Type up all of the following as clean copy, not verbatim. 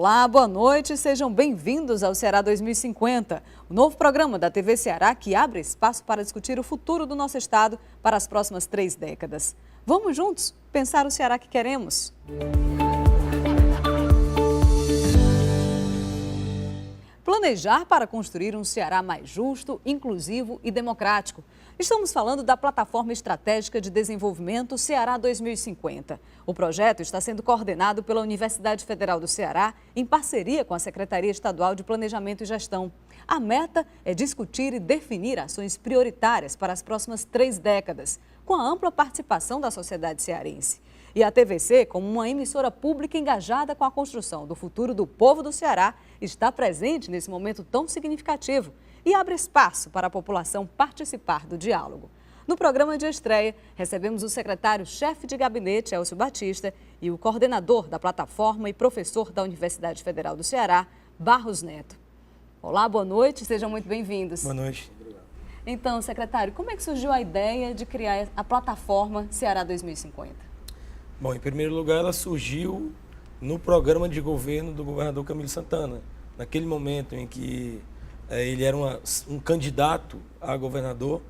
Olá, boa noite, sejam bem-vindos ao Ceará 2050, o novo programa da TV Ceará que abre espaço para discutir o futuro do nosso estado para as próximas 3 décadas. Vamos juntos pensar o Ceará que queremos? Planejar para construir um Ceará mais justo, inclusivo e democrático. Estamos falando da Plataforma Estratégica de Desenvolvimento Ceará 2050. O projeto está sendo coordenado pela Universidade Federal do Ceará em parceria com a Secretaria Estadual de Planejamento e Gestão. A meta é discutir e definir ações prioritárias para as próximas 3 décadas, com a ampla participação da sociedade cearense. E a TVC, como uma emissora pública engajada com a construção do futuro do povo do Ceará, está presente nesse momento tão significativo e abre espaço para a população participar do diálogo. No programa de estreia, recebemos o secretário-chefe de gabinete, Elcio Batista, e o coordenador da plataforma e professor da Universidade Federal do Ceará, Barros Neto. Olá, boa noite, sejam muito bem-vindos. Boa noite. Então, secretário, como é que surgiu a ideia de criar a plataforma Ceará 2050? Bom, em primeiro lugar, ela surgiu no programa de governo do governador Camilo Santana. Naquele momento em que ele era um candidato a governador,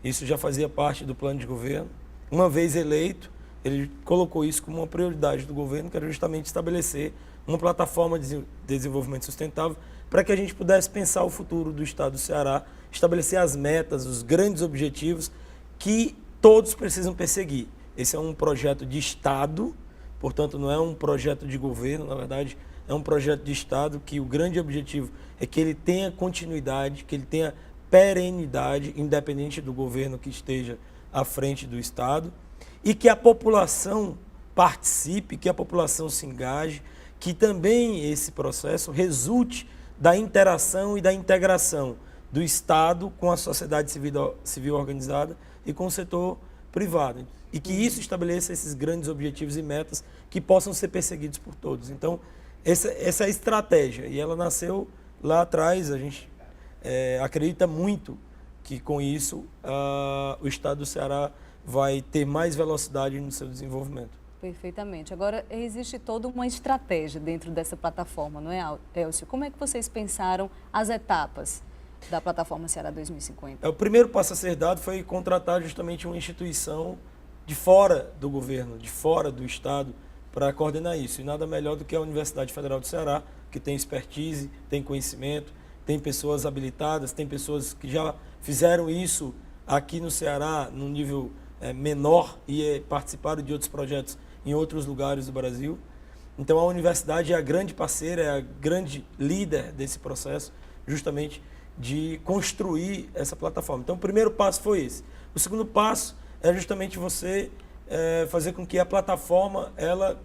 isso já fazia parte do plano de governo. Uma vez eleito, ele colocou isso como uma prioridade do governo, que era justamente estabelecer uma plataforma de desenvolvimento sustentável para que a gente pudesse pensar o futuro do estado do Ceará, estabelecer as metas, os grandes objetivos que todos precisam perseguir. Esse é um projeto de Estado, portanto não é um projeto de governo, na verdade é um projeto de Estado que o grande objetivo é que ele tenha continuidade, que ele tenha perenidade, independente do governo que esteja à frente do Estado, e que a população participe, que a população se engaje, que também esse processo resulte da interação e da integração do Estado com a sociedade civil organizada e com o setor privado. E que isso estabeleça esses grandes objetivos e metas que possam ser perseguidos por todos. Então, essa é a estratégia. E ela nasceu lá atrás. A gente acredita muito que, com isso, o estado do Ceará vai ter mais velocidade no seu desenvolvimento. Perfeitamente. Agora, existe toda uma estratégia dentro dessa plataforma, não é, Elcio? Como é que vocês pensaram as etapas da plataforma Ceará 2050? O primeiro passo a ser dado foi contratar justamente uma instituição de fora do governo, de fora do Estado, para coordenar isso. E nada melhor do que a Universidade Federal do Ceará, que tem expertise, tem conhecimento, tem pessoas habilitadas, tem pessoas que já fizeram isso aqui no Ceará, num nível menor, e participaram de outros projetos em outros lugares do Brasil. Então a universidade é a grande parceira, é a grande líder desse processo, justamente de construir essa plataforma. Então o primeiro passo foi esse. O segundo passo é justamente você fazer com que a plataforma, ela,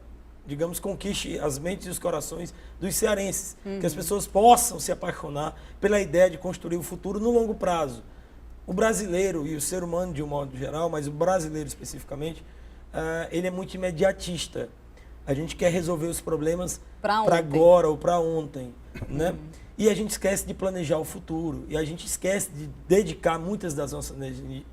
digamos, conquiste as mentes e os corações dos cearenses, que as pessoas possam se apaixonar pela ideia de construir o futuro no longo prazo. O brasileiro e o ser humano de um modo geral, mas o brasileiro especificamente, ele é muito imediatista. A gente quer resolver os problemas para agora ou para ontem, né? E a gente esquece de planejar o futuro, e a gente esquece de dedicar muitas das nossas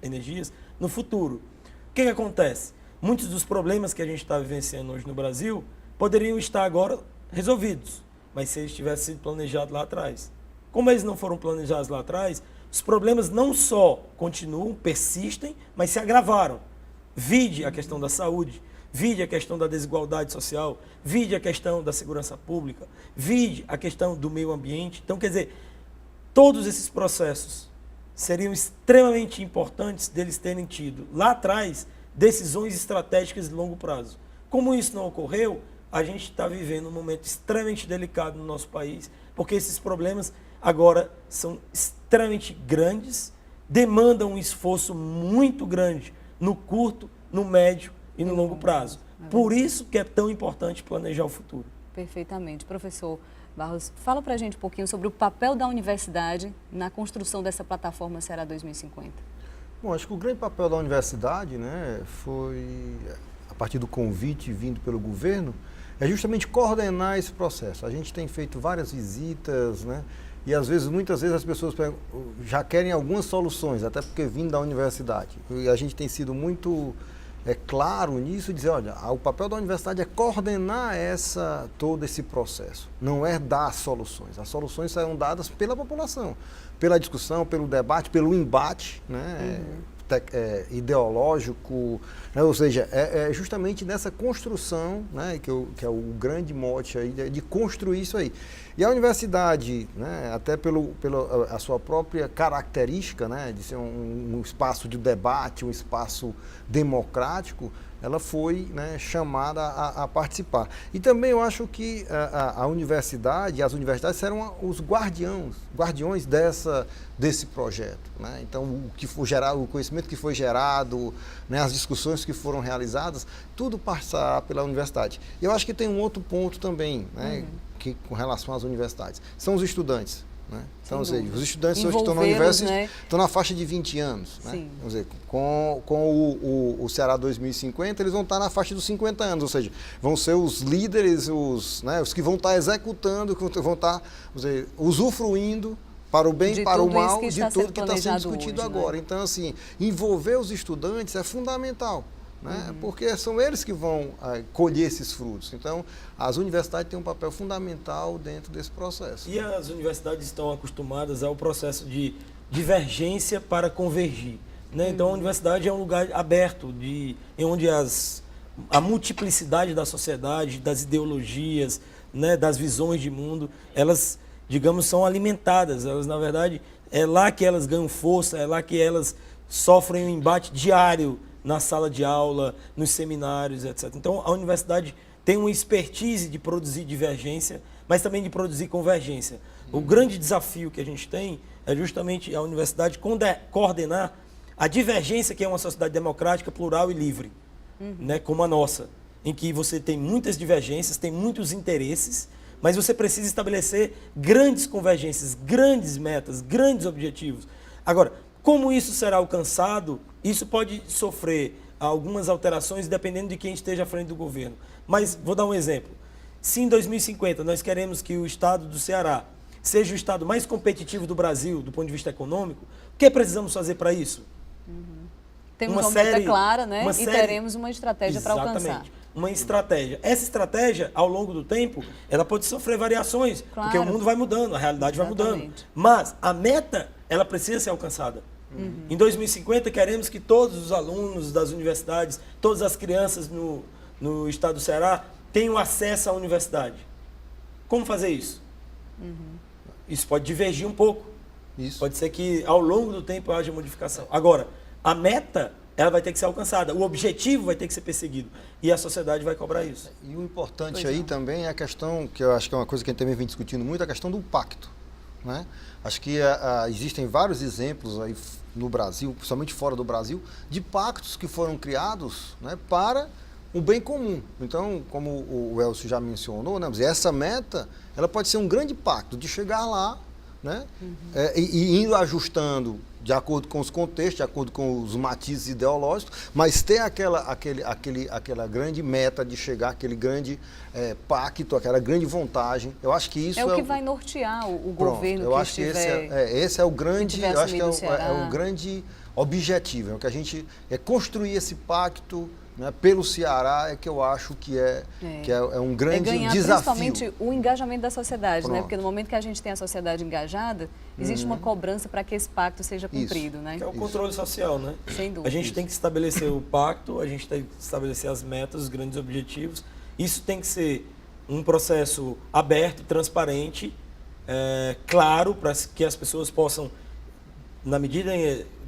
energias no futuro. O que acontece? Muitos dos problemas que a gente está vivenciando hoje no Brasil poderiam estar agora resolvidos, mas se eles tivessem sido planejados lá atrás. Como eles não foram planejados lá atrás, os problemas não só continuam, persistem, mas se agravaram. Vide a questão da saúde, vide a questão da desigualdade social, vide a questão da segurança pública, vide a questão do meio ambiente. Então, quer dizer, todos esses processos seriam extremamente importantes deles terem tido lá atrás decisões estratégicas de longo prazo. Como isso não ocorreu, a gente está vivendo um momento extremamente delicado no nosso país, porque esses problemas agora são extremamente grandes, demandam um esforço muito grande no curto, no médio e no longo prazo. Por isso que é tão importante planejar o futuro. Perfeitamente. Professor Barros, fala para a gente um pouquinho sobre o papel da universidade na construção dessa plataforma Ceará 2050. Bom, acho que o grande papel da universidade, né, foi, a partir do convite vindo pelo governo, é justamente coordenar esse processo. A gente tem feito várias visitas, né, e às vezes, muitas vezes as pessoas já querem algumas soluções, até porque vindo da universidade. E a gente tem sido muito claro nisso, dizer, olha, o papel da universidade é coordenar todo esse processo, não é dar soluções. As soluções serão dadas pela população, pela discussão, pelo debate, pelo embate, né? Ideológico, né? Ou seja, é justamente nessa construção, né, que é o grande mote aí, de construir isso aí. E a universidade, né, até pela a sua própria característica, né, de ser um espaço de debate, um espaço democrático, ela foi, né, chamada a participar. E também eu acho que a universidade, as universidades serão os guardiões desse projeto, né? Então, o que for gerado, o conhecimento que foi gerado, né, as discussões que foram realizadas, tudo passará pela universidade. E eu acho que tem um outro ponto também, né, com relação às universidades, são os estudantes. Né? Então, ou seja, os estudantes que estão na universidade, né, estão na faixa de 20 anos. Né? Vamos dizer, com o Ceará 2050, eles vão estar na faixa dos 50 anos, ou seja, vão ser os líderes, os que vão estar executando, que vão estar, vamos dizer, usufruindo para o bem e para o mal de tudo que está sendo discutido hoje, agora. Né? Então, assim, envolver os estudantes é fundamental. Né? Porque são eles que vão colher esses frutos. Então, as universidades têm um papel fundamental dentro desse processo. E as universidades estão acostumadas ao processo de divergência para convergir. Né? Então, a universidade é um lugar aberto, em onde a multiplicidade da sociedade, das ideologias, né, das visões de mundo, elas, digamos, são alimentadas. Elas, na verdade, é lá que elas ganham força, é lá que elas sofrem um embate diário na sala de aula, nos seminários, etc. Então, a universidade tem uma expertise de produzir divergência, mas também de produzir convergência. O grande desafio que a gente tem é justamente a universidade coordenar a divergência, que é uma sociedade democrática, plural e livre, né, como a nossa, em que você tem muitas divergências, tem muitos interesses, mas você precisa estabelecer grandes convergências, grandes metas, grandes objetivos. Agora, como isso será alcançado, isso pode sofrer algumas alterações dependendo de quem esteja à frente do governo. Mas vou dar um exemplo. Se em 2050 nós queremos que o estado do Ceará seja o estado mais competitivo do Brasil, do ponto de vista econômico, o que precisamos fazer para isso? Temos uma meta clara, né? E teremos uma estratégia para alcançar. Uma estratégia. Essa estratégia, ao longo do tempo, ela pode sofrer variações, porque o mundo vai mudando, a realidade vai mudando. Mas a meta, ela precisa ser alcançada. Em 2050, queremos que todos os alunos das universidades, todas as crianças no estado do Ceará tenham acesso à universidade. Como fazer isso? Isso pode divergir um pouco. Pode ser que ao longo do tempo haja modificação. Agora, a meta, ela vai ter que ser alcançada, o objetivo vai ter que ser perseguido e a sociedade vai cobrar isso. E o importante aí também é a questão, que eu acho que é uma coisa que a gente também vem discutindo muito, a questão do pacto. Né? Acho que existem vários exemplos aí no Brasil, principalmente fora do Brasil, de pactos que foram criados, né, para o bem comum. Então, como o Elcio já mencionou, né, essa meta, ela pode ser um grande pacto de chegar lá, né, e indo ajustando de acordo com os contextos, de acordo com os matizes ideológicos, mas ter aquela grande meta de chegar, aquele grande pacto, aquela grande vantagem. Eu acho que isso é o que vai nortear o governo eu acho que esse é o grande, eu acho que é o grande objetivo, que a gente construir esse pacto, né, pelo Ceará, que eu acho que é um grande ganhar desafio. Principalmente o engajamento da sociedade, né? Porque no momento que a gente tem a sociedade engajada, existe uma cobrança para que esse pacto seja cumprido. Né? Que é o controle social, né? Sem dúvida. A gente tem que estabelecer o pacto, a gente tem que estabelecer as metas, os grandes objetivos. Isso tem que ser um processo aberto, transparente, claro, para que as pessoas possam, na medida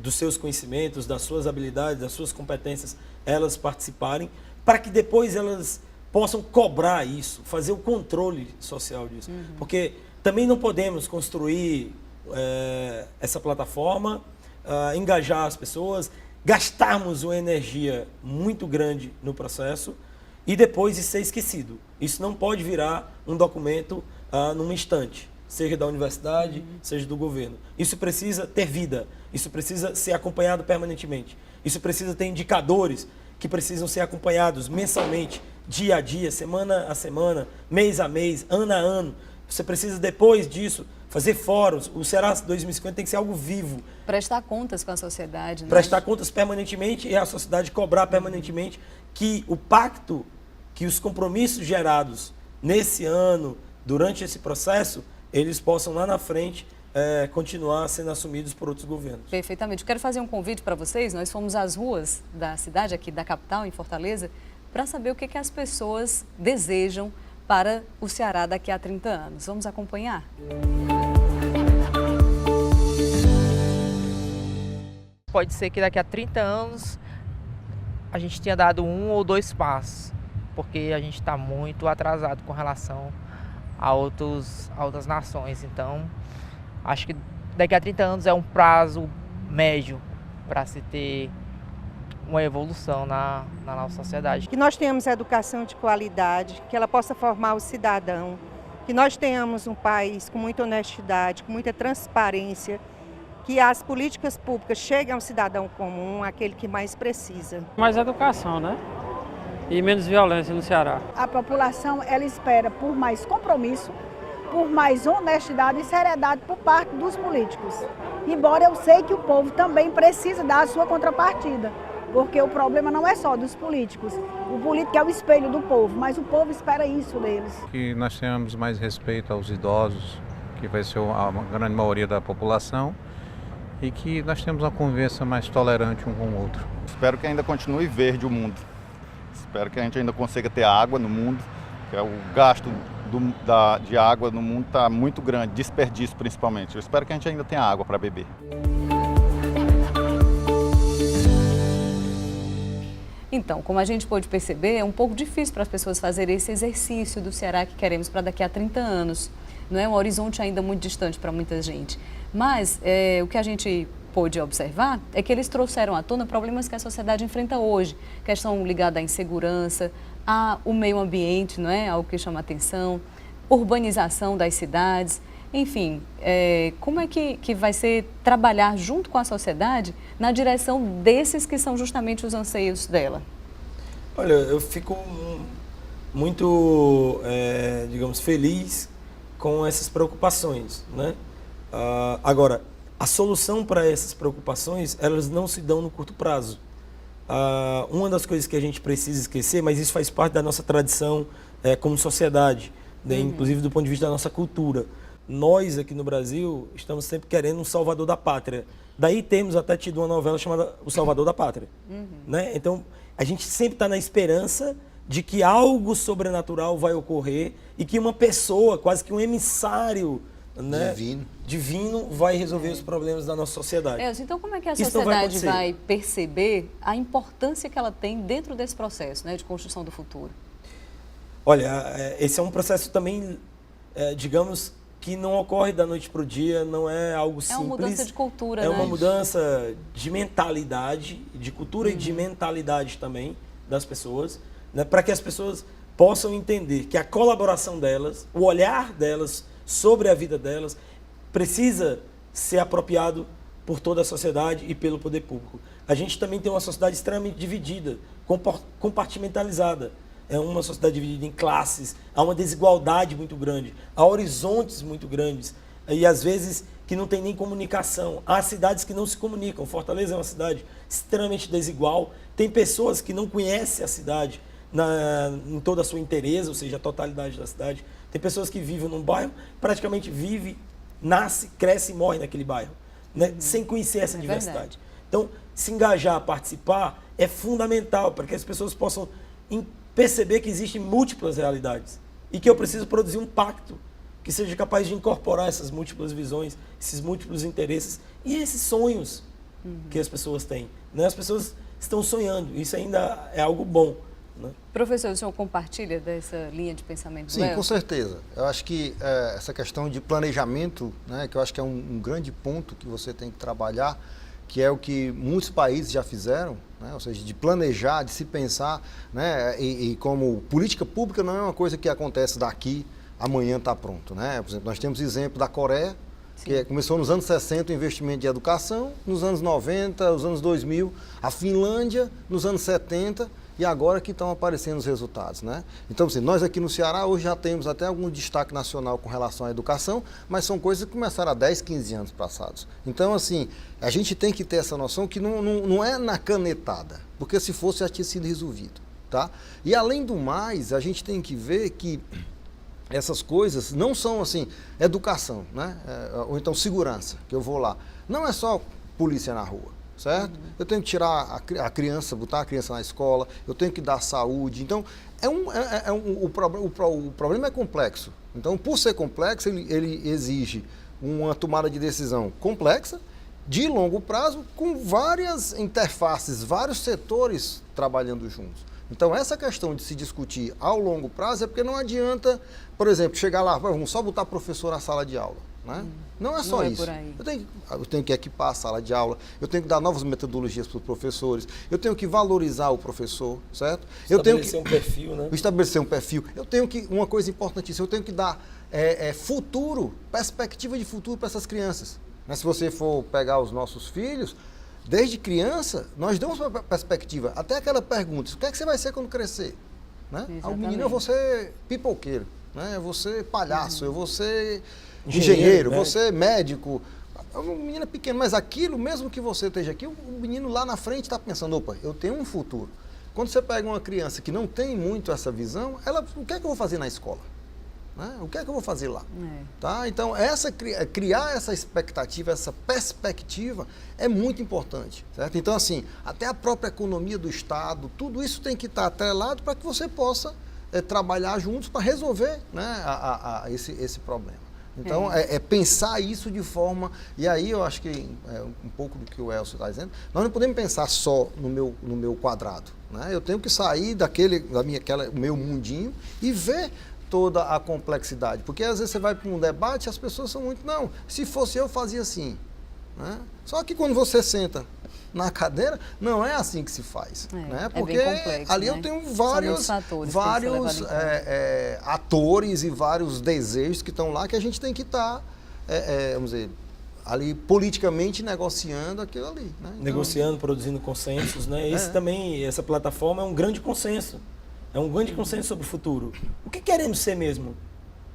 dos seus conhecimentos, das suas habilidades, das suas competências, elas participarem, para que depois elas possam cobrar isso, fazer o controle social disso. Porque também não podemos construir essa plataforma, engajar as pessoas, gastarmos uma energia muito grande no processo e depois de ser esquecido. Isso não pode virar um documento num instante, seja da universidade, seja do governo. Isso precisa ter vida, isso precisa ser acompanhado permanentemente. Isso precisa ter indicadores que precisam ser acompanhados mensalmente, dia a dia, semana a semana, mês a mês, ano a ano. Você precisa, depois disso, fazer fóruns. O Ceará 2050 tem que ser algo vivo. Prestar contas com a sociedade. Né? Prestar contas permanentemente e a sociedade cobrar permanentemente que o pacto, que os compromissos gerados nesse ano, durante esse processo, eles possam lá na frente continuar sendo assumidos por outros governos. Perfeitamente. Eu quero fazer um convite para vocês. Nós fomos às ruas da cidade, aqui da capital, em Fortaleza, para saber o que as pessoas desejam para o Ceará daqui a 30 anos. Vamos acompanhar? Pode ser que daqui a 30 anos a gente tenha dado 1 ou 2 passos, porque a gente está muito atrasado com relação a outras nações. Então, acho que daqui a 30 anos é um prazo médio para se ter uma evolução na nossa sociedade. Que nós tenhamos educação de qualidade, que ela possa formar o cidadão, que nós tenhamos um país com muita honestidade, com muita transparência, que as políticas públicas cheguem ao cidadão comum, aquele que mais precisa. Mais educação, né? E menos violência no Ceará. A população, ela espera por mais compromisso, por mais honestidade e seriedade por parte dos políticos. Embora eu sei que o povo também precisa dar a sua contrapartida, porque o problema não é só dos políticos. O político é o espelho do povo, mas o povo espera isso deles. Que nós tenhamos mais respeito aos idosos, que vai ser a grande maioria da população, e que nós temos uma convivência mais tolerante um com o outro. Espero que ainda continue verde o mundo. Espero que a gente ainda consiga ter água no mundo, que o gasto de água no mundo está muito grande, desperdício principalmente. Eu espero que a gente ainda tenha água para beber. Então, como a gente pôde perceber, é um pouco difícil para as pessoas fazerem esse exercício do Ceará que queremos para daqui a 30 anos. Não é um horizonte ainda muito distante para muita gente. Mas o que a gente pôde observar é que eles trouxeram à tona problemas que a sociedade enfrenta hoje. Questão ligada à insegurança, ao meio ambiente, não é? Algo que chama atenção, urbanização das cidades. Enfim, como é que vai ser trabalhar junto com a sociedade na direção desses que são justamente os anseios dela? Olha, eu fico muito, digamos, feliz com essas preocupações, né? Agora, a solução para essas preocupações, elas não se dão no curto prazo. Uma das coisas que a gente precisa esquecer, mas isso faz parte da nossa tradição como sociedade, né? Inclusive do ponto de vista da nossa cultura. Nós aqui no Brasil estamos sempre querendo um salvador da pátria. Daí temos até tido uma novela chamada O Salvador da Pátria. Né? Então, a gente sempre está na esperança de que algo sobrenatural vai ocorrer e que uma pessoa, quase que um emissário, né, divino vai resolver os problemas da nossa sociedade. Então, como é que a sociedade vai perceber a importância que ela tem dentro desse processo, né, de construção do futuro? Olha, esse é um processo também, digamos, que não ocorre da noite para o dia, não é algo simples. É uma mudança de cultura, né? É uma mudança de mentalidade, de cultura e de mentalidade também das pessoas, né, para que as pessoas possam entender que a colaboração delas, o olhar delas sobre a vida delas, precisa ser apropriado por toda a sociedade e pelo poder público. A gente também tem uma sociedade extremamente dividida, compartimentalizada. É uma sociedade dividida em classes, há uma desigualdade muito grande, há horizontes muito grandes e às vezes que não tem nem comunicação. Há cidades que não se comunicam. Fortaleza é uma cidade extremamente desigual. Tem pessoas que não conhecem a cidade em toda a sua inteireza, ou seja, a totalidade da cidade. Tem pessoas que vivem num bairro, praticamente vive, nasce, cresce e morre naquele bairro, né, sem conhecer essa diversidade. Então, se engajar, participar, é fundamental para que as pessoas possam perceber que existem múltiplas realidades e que eu preciso produzir um pacto que seja capaz de incorporar essas múltiplas visões, esses múltiplos interesses e esses sonhos que as pessoas têm. Né? As pessoas estão sonhando, isso ainda é algo bom. Né? Professor, o senhor compartilha dessa linha de pensamento? Sim, com certeza. Eu acho que essa questão de planejamento, né, que eu acho que é um grande ponto que você tem que trabalhar, que é o que muitos países já fizeram, né? Ou seja, de planejar, de se pensar, né? E como política pública não é uma coisa que acontece daqui, amanhã está pronto. Né? Por exemplo, nós temos exemplo da Coreia, Que começou nos anos 60 o investimento de educação, nos anos 90, nos anos 2000, a Finlândia, nos anos 70, e agora que estão aparecendo os resultados, né? Então, assim, nós aqui no Ceará hoje já temos até algum destaque nacional com relação à educação, mas são coisas que começaram há 10, 15 anos passados. Então, assim, a gente tem que ter essa noção que não é na canetada, porque se fosse já tinha sido resolvido, tá? E além do mais, a gente tem que ver que essas coisas não são assim, educação, né? Ou então segurança, que eu vou lá. Não é só polícia na rua, certo? Eu tenho que tirar a criança, botar a criança na escola, eu tenho que dar saúde. Então, o problema é complexo. Então, por ser complexo, ele exige uma tomada de decisão complexa, de longo prazo, com várias interfaces, vários setores trabalhando juntos. Então, essa questão de se discutir ao longo prazo é porque não adianta, por exemplo, chegar lá, vamos só botar professor na sala de aula. Né? Não é só isso. Eu tenho que equipar a sala de aula, eu tenho que dar novas metodologias para os professores, eu tenho que valorizar o professor, certo? Estabelecer um perfil, né? Estabelecer um perfil. Eu tenho que, uma coisa importantíssima, eu tenho que dar futuro, perspectiva de futuro para essas crianças. Mas se você for pegar os nossos filhos, desde criança, nós damos uma perspectiva. Até aquela pergunta, o que é que você vai ser quando crescer? Né? O menino, eu vou ser pipoqueiro, né? Eu vou ser palhaço, eu vou ser engenheiro, vou ser médico. O menino é pequeno, mas aquilo, mesmo que você esteja aqui, o menino lá na frente está pensando, opa, eu tenho um futuro. Quando você pega uma criança que não tem muito essa visão, o que é que eu vou fazer na escola? Né? O que é que eu vou fazer lá? Tá? Então, criar essa expectativa, essa perspectiva é muito importante. Certo? Então, assim, até a própria economia do Estado, tudo isso tem que estar atrelado para que você possa trabalhar juntos para resolver, né, esse problema. Então, pensar isso de forma... E aí, eu acho que, um pouco do que o Elcio está dizendo, nós não podemos pensar só no meu quadrado. Né? Eu tenho que sair do meu mundinho e ver toda a complexidade. Porque, às vezes, você vai para um debate e as pessoas são muito... Não, se fosse eu, fazia assim. Né? Só que quando você senta na cadeira, não é assim que se faz. Né? Porque é bem complexo, ali, né? Eu tenho vários atores e vários desejos que estão lá que a gente tem que estar, vamos dizer, ali politicamente negociando aquilo ali. Né? Então, negociando, produzindo consensos. Né? Essa plataforma é um grande consenso. É um grande consenso sobre o futuro. O que queremos ser mesmo?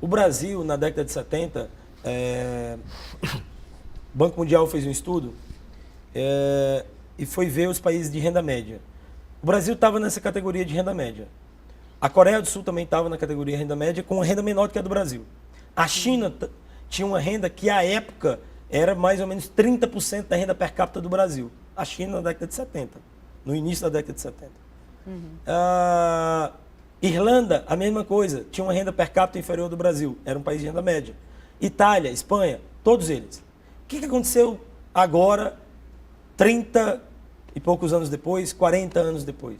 O Brasil, na década de 70, o Banco Mundial fez um estudo e foi ver os países de renda média. O Brasil estava nessa categoria de renda média. A Coreia do Sul também estava na categoria de renda média, com uma renda menor do que a do Brasil. A China tinha uma renda que, à época, era mais ou menos 30% da renda per capita do Brasil. A China na década de 70, no início da década de 70. Irlanda, a mesma coisa, tinha uma renda per capita inferior do Brasil, era um país de renda média. Itália, Espanha, todos eles. O que aconteceu agora, 30 e poucos anos depois, 40 anos depois?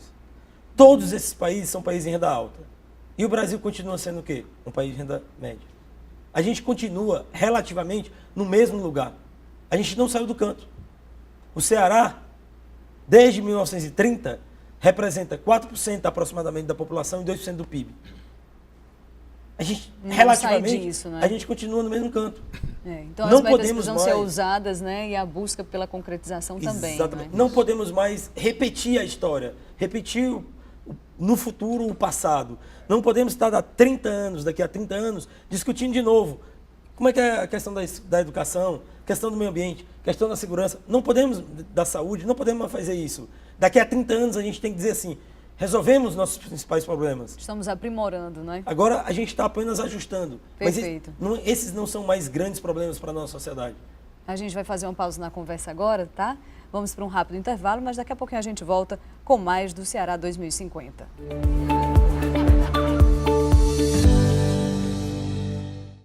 Todos esses países são países de renda alta. E o Brasil continua sendo o quê? Um país de renda média. A gente continua relativamente no mesmo lugar. A gente não saiu do canto. O Ceará, desde 1930, representa 4% aproximadamente da população e 2% do PIB. A gente, relativamente, disso, né? A gente continua no mesmo canto. Então as metas precisam ser usadas, né? E a busca pela concretização também. Exatamente. Né? Não podemos mais repetir a história, repetir no futuro o passado. Não podemos estar daqui a 30 anos, discutindo de novo. Como é que é a questão da educação, questão do meio ambiente, questão da segurança. Não podemos, da saúde, não podemos mais fazer isso. Daqui a 30 anos a gente tem que dizer assim, resolvemos nossos principais problemas. Estamos aprimorando, né? Agora a gente está apenas ajustando. Perfeito. Mas esses não são mais grandes problemas para a nossa sociedade. A gente vai fazer uma pausa na conversa agora, tá? Vamos para um rápido intervalo, mas daqui a pouquinho a gente volta com mais do Ceará 2050.